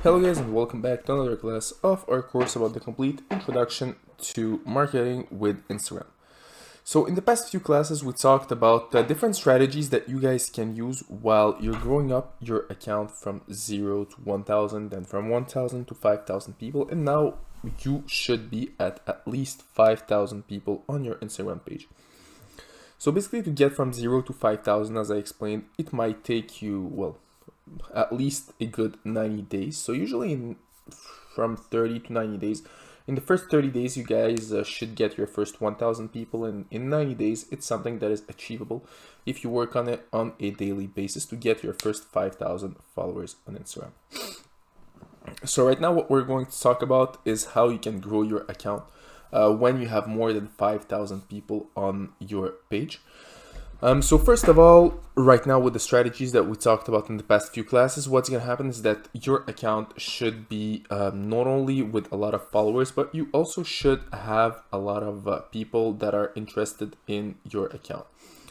Hello guys and welcome back to another class of our course about the complete introduction to marketing with Instagram. So in the past few classes we talked about the different strategies that you guys can use while you're growing up your account from 0 to 1000, then from 1000 to 5000 people, and now you should be at least 5000 people on your Instagram page. So basically to get from 0 to 5000, as I explained, it might take you, well, at least a good 90 days. So usually from 30 to 90 days. In the first 30 days, you guys should get your first 1000 people, and in 90 days, it's something that is achievable if you work on it on a daily basis to get your first 5000 followers on Instagram. So right now, what we're going to talk about is how you can grow your account when you have more than 5000 people on your page. So first of all, right now with the strategies that we talked about in the past few classes, what's going to happen is that your account should be not only with a lot of followers, but you also should have a lot of people that are interested in your account.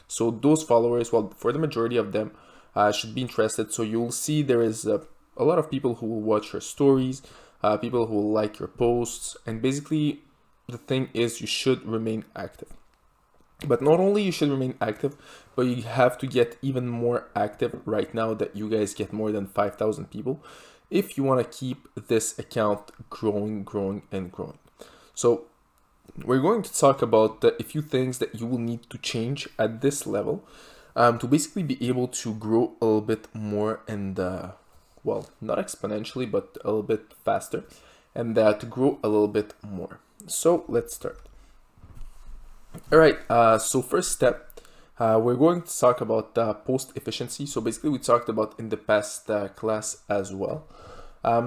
So those followers, well, for the majority of them, should be interested. So you'll see there is a lot of people who will watch your stories, people who will like your posts, and basically the thing is you should remain active. But not only you should remain active, but you have to get even more active right now that you guys get more than 5000 people if you want to keep this account growing. So we're going to talk about a few things that you will need to change at this level to basically be able to grow a little bit more and, well, not exponentially, but a little bit faster, and to grow a little bit more. So let's start. All right, so first step, we're going to talk about post efficiency. So basically we talked about in the past class as well.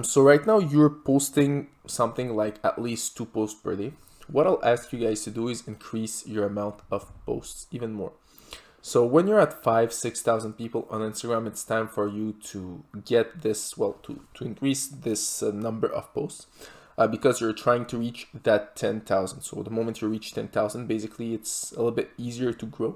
So right now you're posting something like at least 2 posts per day. What I'll ask you guys to do is increase your amount of posts even more. So when you're at 5,000-6,000 people on Instagram, it's time for you to get this, well, to increase this number of posts. Because you're trying to reach that 10,000. So the moment you reach 10,000, basically it's a little bit easier to grow,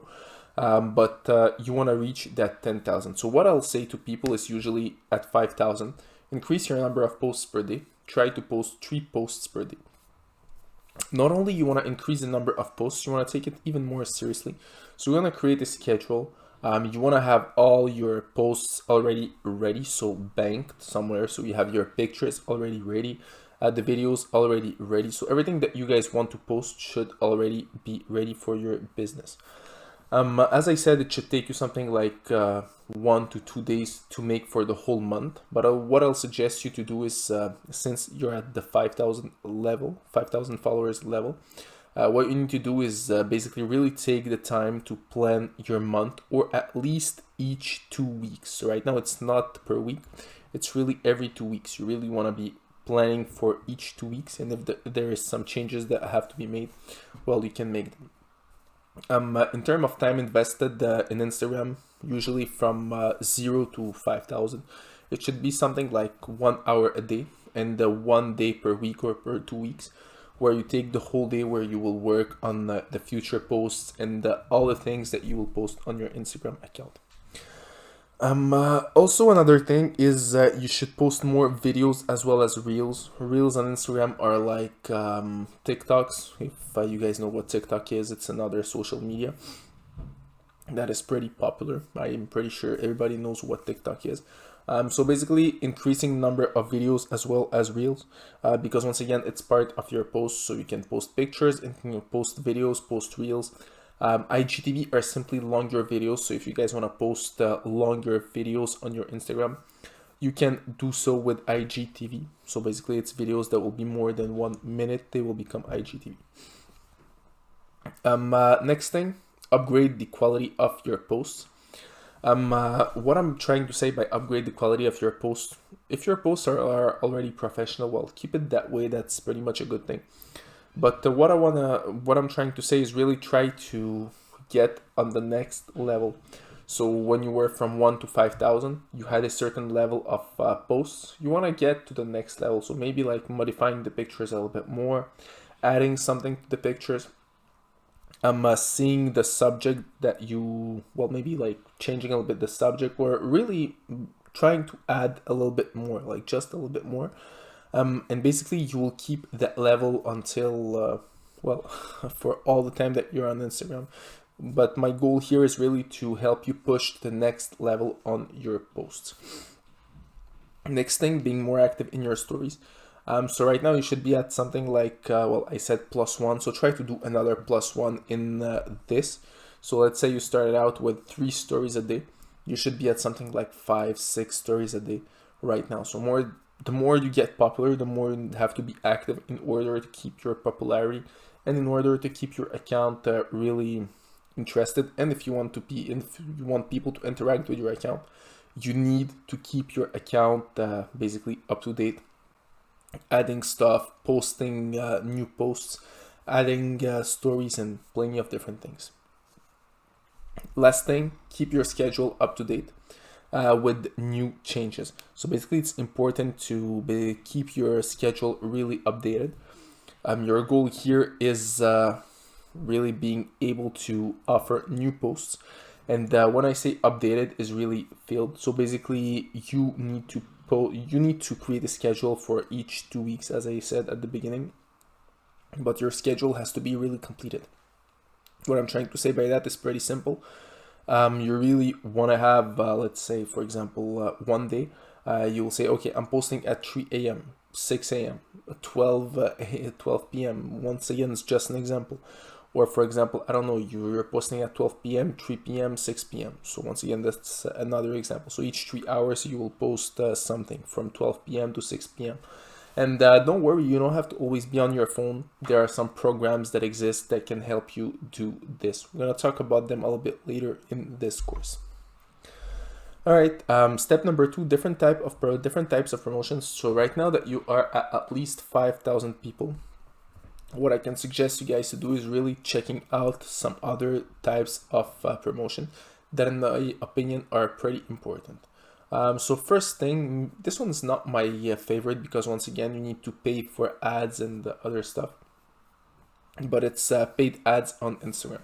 but you want to reach that 10,000. So what I'll say to people is usually at 5,000, increase your number of posts per day. Try to post 3 posts per day. Not only you want to increase the number of posts, you want to take it even more seriously. So you want to create a schedule. You want to have all your posts already ready, so banked somewhere. So you have your pictures already ready. The videos already ready, so everything that you guys want to post should already be ready for your business. As I said, it should take you something like 1 to 2 days to make for the whole month. But what I'll suggest you to do is, since you're at the 5,000 level, 5,000 followers level, what you need to do is basically really take the time to plan your month, or at least each 2 weeks. So right now it's not per week, it's really every 2 weeks. You really want to be planning for each 2 weeks, and if there is some changes that have to be made, well, you can make them. In terms of time invested in Instagram, usually from 0 to 5,000, it should be something like 1 hour a day, and 1 day per week or per 2 weeks, where you take the whole day where you will work on the future posts and all the things that you will post on your Instagram account. Also another thing is you should post more videos as well as reels. Reels on Instagram are like TikToks. If you guys know what TikTok is, it's another social media that is pretty popular. I'm pretty sure everybody knows what TikTok is. So basically increasing the number of videos as well as reels, because once again, it's part of your posts. So you can post pictures and you post videos, post reels. IGTV are simply longer videos. So if you guys want to post longer videos on your Instagram, you can do so with IGTV. So basically it's videos that will be more than 1 minute. They will become IGTV. Next thing, upgrade the quality of your posts. What I'm trying to say by upgrade the quality of your posts, if your posts are already professional, well, keep it that way. That's pretty much a good thing. But what I'm trying to say is really try to get on the next level. So when you were from 1 to 5,000, you had a certain level of posts. You want to get to the next level. So maybe like modifying the pictures a little bit more, adding something to the pictures. Seeing the subject that you, well, maybe like changing a little bit the subject, or really trying to add a little bit more, like just a little bit more. And basically you will keep that level until, well, for all the time that you're on Instagram. But my goal here is really to help you push to the next level on your posts. Next thing, being more active in your stories. So right now you should be at something like, well, I said +1, so try to do another +1 in this. So let's say you started out with 3 stories a day. You should be at something like 5, 6 stories a day right now. So the more you get popular, the more you have to be active in order to keep your popularity and in order to keep your account really interested. And if you want people to interact with your account, you need to keep your account basically up to date, adding stuff, posting new posts, adding stories, and plenty of different things. Last thing, keep your schedule up to date with new changes. So basically it's important to keep your schedule really updated. Your goal here is really being able to offer new posts. And when I say updated, is really filled. So basically you need to create a schedule for each 2 weeks, as I said at the beginning, but your schedule has to be really completed. What I'm trying to say by that is pretty simple. You really want to have, let's say, for example, one day, you will say, okay, I'm posting at 3 a.m., 6 a.m., 12 p.m. Once again, it's just an example. Or for example, I don't know, you're posting at 12 p.m., 3 p.m., 6 p.m. So once again, that's another example. So each 3 hours, you will post something from 12 p.m. to 6 p.m. And don't worry, you don't have to always be on your phone. There are some programs that exist that can help you do this. We're going to talk about them a little bit later in this course. All right, step number 2, different types of promotions. So right now that you are at least 5,000 people, what I can suggest you guys to do is really checking out some other types of promotion that in my opinion are pretty important. So first thing, this one's not my favorite because once again you need to pay for ads and other stuff, but it's paid ads on Instagram.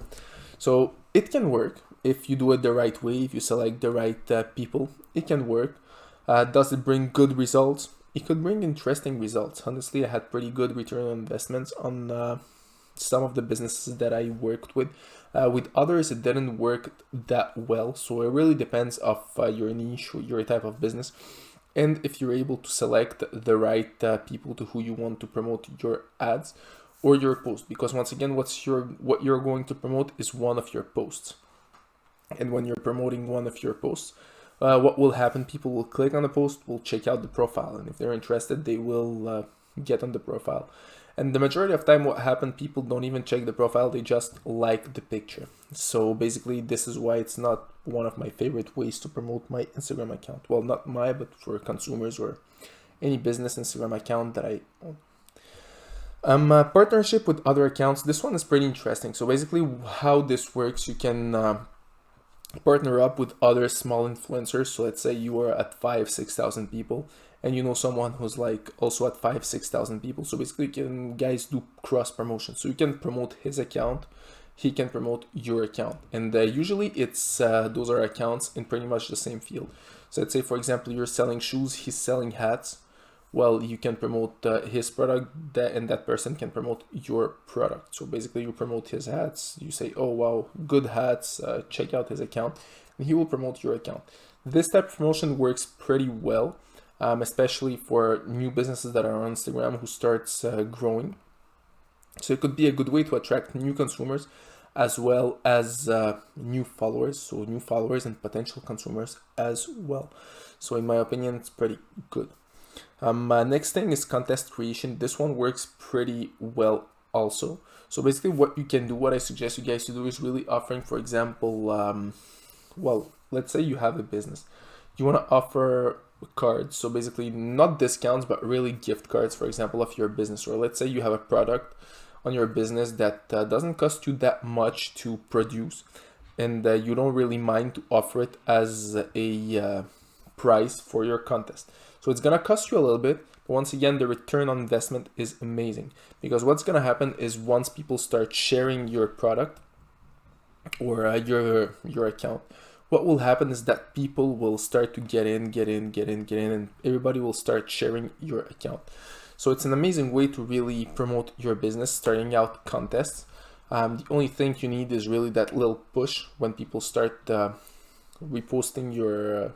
So it can work if you do it the right way, if you select the right people, it can work. Does it bring good results? It could bring interesting results. Honestly, I had pretty good return on investments on some of the businesses that I worked with. With others, it didn't work that well. So it really depends of your niche, your type of business, and if you're able to select the right people to who you want to promote your ads or your post. Because once again, what you're going to promote is one of your posts. And when you're promoting one of your posts, what will happen? People will click on the post, will check out the profile, and if they're interested, they will get on the profile. And the majority of time what happened, people don't even check the profile, they just like the picture. So basically this is why it's not one of my favorite ways to promote my Instagram account. Well, not my, but for consumers or any business Instagram account that I own. Partnership with other accounts, this one is pretty interesting. So basically how this works, you can partner up with other small influencers. So let's say you are at 5,000-6,000 people and you know someone who's like also at 5,000-6,000 people. So basically you can guys do cross promotion. So you can promote his account, he can promote your account. And usually it's those are accounts in pretty much the same field. So let's say, for example, you're selling shoes, he's selling hats. Well, you can promote his product and that person can promote your product. So basically you promote his hats, you say, oh wow, good hats, check out his account, and he will promote your account. This type of promotion works pretty well, especially for new businesses that are on Instagram who starts growing. So it could be a good way to attract new consumers as well as new followers. So new followers and potential consumers as well. So in my opinion, it's pretty good. Next thing is contest creation. This one works pretty well also. So basically what you can do, what I suggest you guys to do is really offering, for example, well, let's say you have a business. You want to offer cards. So basically not discounts, but really gift cards, for example, of your business. Or let's say you have a product on your business that doesn't cost you that much to produce. And you don't really mind to offer it as a price for your contest. So it's gonna cost you a little bit, but once again, the return on investment is amazing, because what's gonna happen is once people start sharing your product or your account, what will happen is that people will start to get in, and everybody will start sharing your account. So it's an amazing way to really promote your business, starting out contests. The only thing you need is really that little push when people start reposting your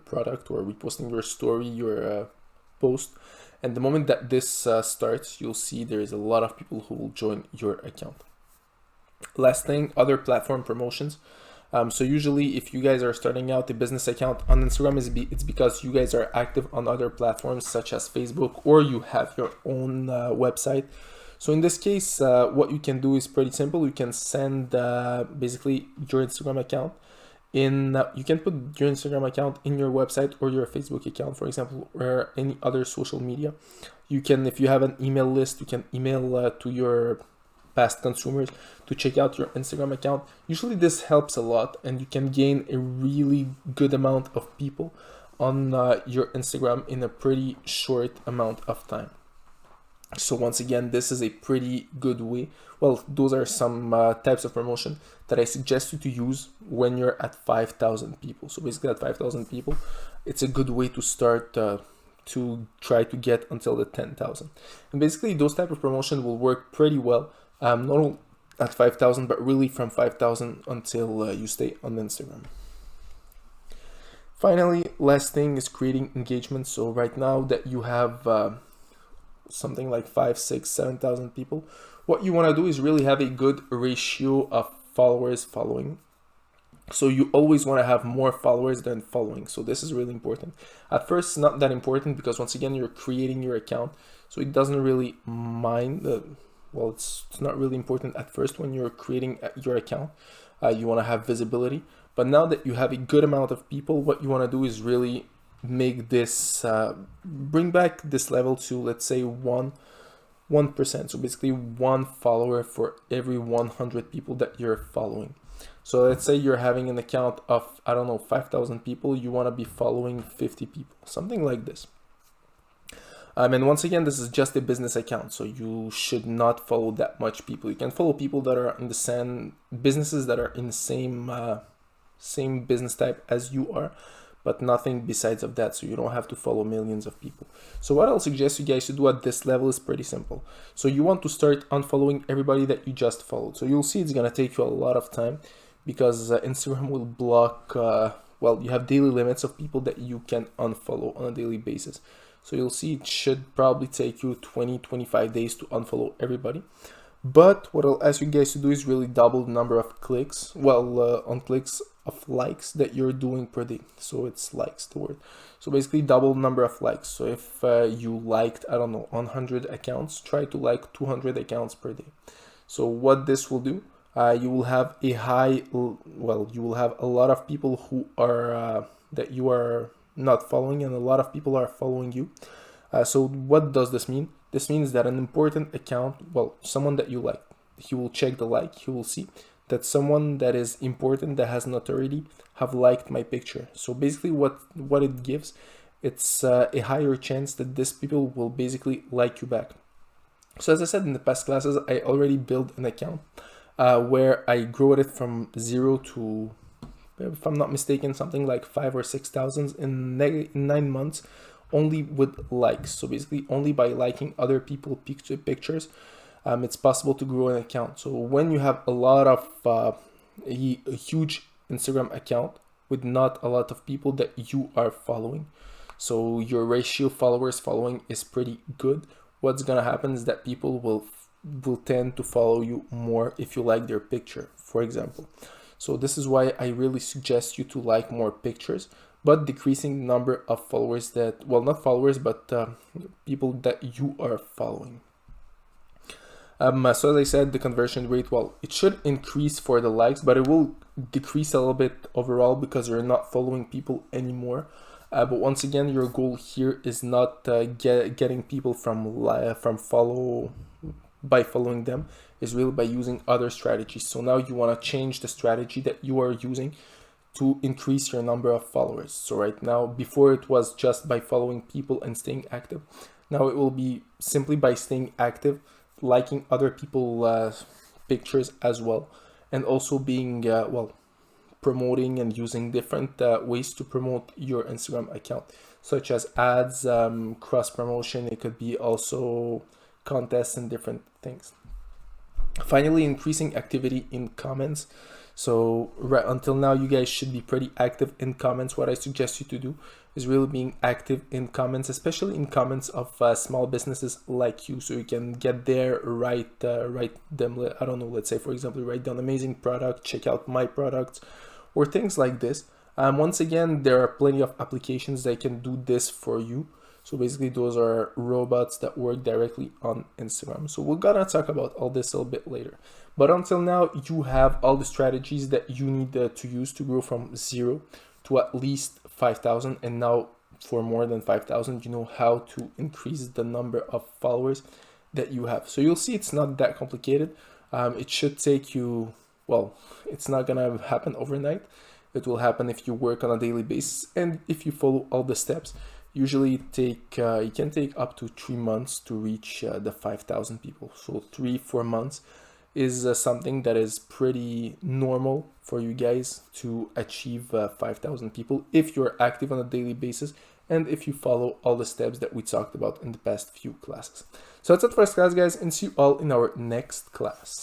product or reposting your story, your post. And the moment that this starts, you'll see there is a lot of people who will join your account. Last thing, other platform promotions. So usually if you guys are starting out a business account on Instagram, it's because you guys are active on other platforms such as Facebook, or you have your own website. So in this case, what you can do is pretty simple. You can send basically your Instagram account in, you can put your Instagram account in your website or your Facebook account, for example, or any other social media. You can, if you have an email list, you can email to your past consumers to check out your Instagram account. Usually this helps a lot, and you can gain a really good amount of people on your Instagram in a pretty short amount of time. So once again, this is a pretty good way. Well, those are some types of promotion that I suggest you to use when you're at 5,000 people. So basically at 5,000 people, it's a good way to start to try to get until the 10,000. And basically those type of promotion will work pretty well. Not only at 5,000, but really from 5,000 until you stay on Instagram. Finally, last thing is creating engagement. So right now that you have something like 5, 6, 7,000 people, what you want to do is really have a good ratio of followers following. So you always want to have more followers than following. So this is really important. At first, it's not that important because once again, you're creating your account. So it doesn't really mind well, it's not really important at first when you're creating your account. You want to have visibility. But now that you have a good amount of people, what you want to do is really make this, bring back this level to, let's say, 1%. So basically 1 follower for every 100 people that you're following. So let's say you're having an account of, I don't know, 5,000 people. You want to be following 50 people, something like this. And once again, this is just a business account, so you should not follow that much people. You can follow people that are in the same businesses that are in the same business type as you are, but nothing besides of that. So you don't have to follow millions of people. So what I'll suggest you guys to do at this level is pretty simple. So you want to start unfollowing everybody that you just followed. So you'll see it's gonna take you a lot of time because Instagram will block. Well, you have daily limits of people that you can unfollow on a daily basis. So you'll see it should probably take you 20-25 days to unfollow everybody. But what I'll ask you guys to do is really double the number of clicks, on clicks of likes that you're doing per day. So it's likes, the word. So basically double the number of likes. So if you liked, I don't know, 100 accounts, try to like 200 accounts per day. So what this will do, you will have a you will have a lot of people who are, that you are not following, and a lot of people are following you. So what does this mean? This means that an important account, someone that you like, he will check the like, he will see that someone that is important, that has notoriety, have liked my picture. So basically what it gives, it's a higher chance that these people will basically like you back. So as I said in the past classes, I already built an account where I grew it from 0 to, if I'm not mistaken, something like 5,000 or 6,000 in 9 months, only with likes. So basically only by liking other people's pictures, it's possible to grow an account. So when you have a lot of a huge Instagram account with not a lot of people that you are following, so your ratio followers following is pretty good, what's gonna happen is that people will tend to follow you more if you like their picture, for example. So this is why I really suggest you to like more pictures, but decreasing the number of followers that, not followers, but people that you are following. So as I said, the conversion rate, it should increase for the likes, but it will decrease a little bit overall because you're not following people anymore. But once again, your goal here is not getting people by following them, is really by using other strategies. So now you want to change the strategy that you are using to increase your number of followers. So right now, before it was just by following people and staying active. Now it will be simply by staying active, liking other people's pictures as well, and also being promoting and using different ways to promote your Instagram account, such as ads, cross promotion. It could be also contests and different things. Finally, increasing activity in comments. So right until now, you guys should be pretty active in comments. What I suggest you to do is really being active in comments, especially in comments of small businesses like you, so you can get there, write them, I don't know, let's say for example, write down amazing product, check out my products, or things like this. Once again, there are plenty of applications that can do this for you. So basically those are robots that work directly on Instagram. So we're gonna talk about all this a little bit later. But until now, you have all the strategies that you need to use to grow from 0 to at least 5,000. And now for more than 5,000, you know how to increase the number of followers that you have. So you'll see it's not that complicated. It should take you, well, it's not gonna happen overnight. It will happen if you work on a daily basis and if you follow all the steps. Usually you can take up to 3 months to reach the 5,000 people. So 3-4 months is something that is pretty normal for you guys to achieve 5,000 people if you're active on a daily basis and if you follow all the steps that we talked about in the past few classes. So that's it for us class, guys, and see you all in our next class.